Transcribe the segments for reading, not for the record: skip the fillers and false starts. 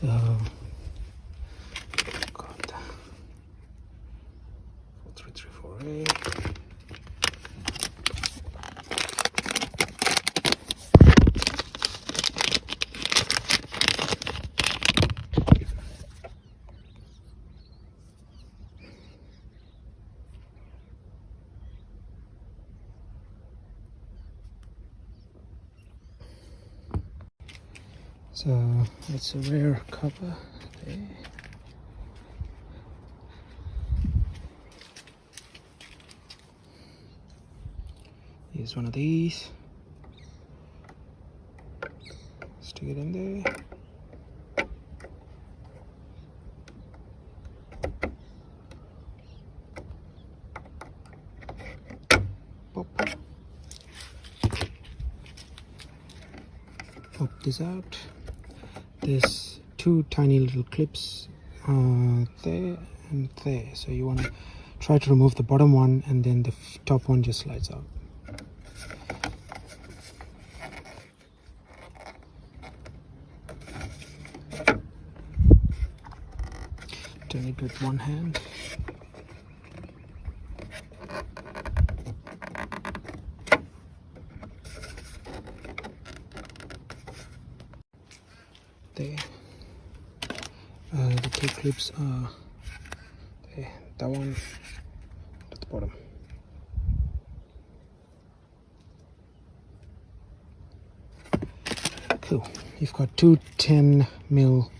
So got 4334A. So it's a rare copper there. Here's one of these. Stick it in there. Pop. Pop this out. There's two tiny little clips there and there, so you want to try to remove the bottom one, and then the top one just slides out. Turn it with one hand. There. The two clips are there. That one at the bottom. Cool. You've got two 10mm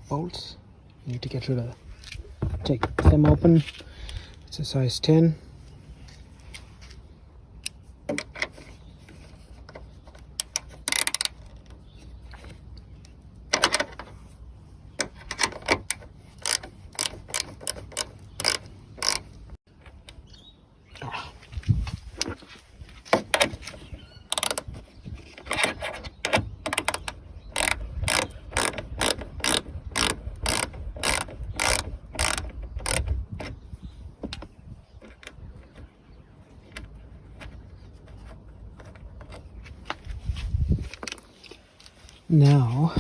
bolts. You need to get rid of them. Take them open. It's a size 10. Now,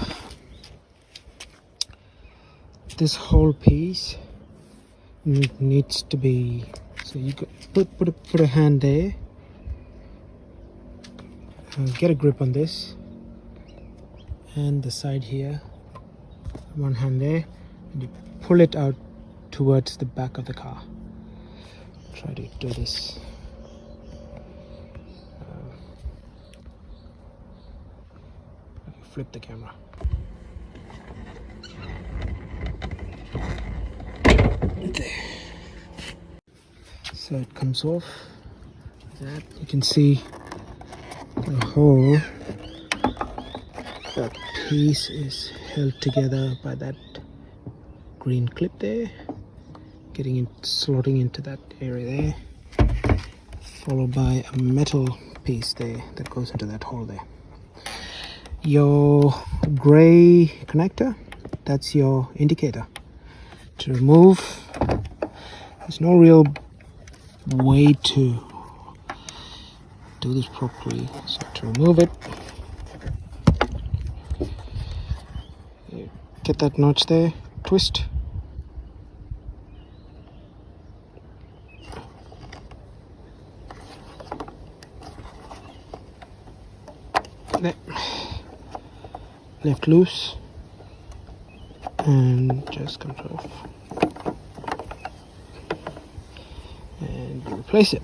this whole piece needs to be, so you could put a hand there, get a grip on this, and the side here, one hand there, and you pull it out towards the back of the car. Try to do this. Flip the camera. There. So it comes off. That you can see the whole that piece is held together by that green clip there, getting it slotting into that area there, followed by a metal piece there that goes into that hole there. Your gray connector, that's your indicator. To remove, there's no real way to do this properly. So to remove it, you get that notch there, twist. There. Left loose and just comes off, and you replace it.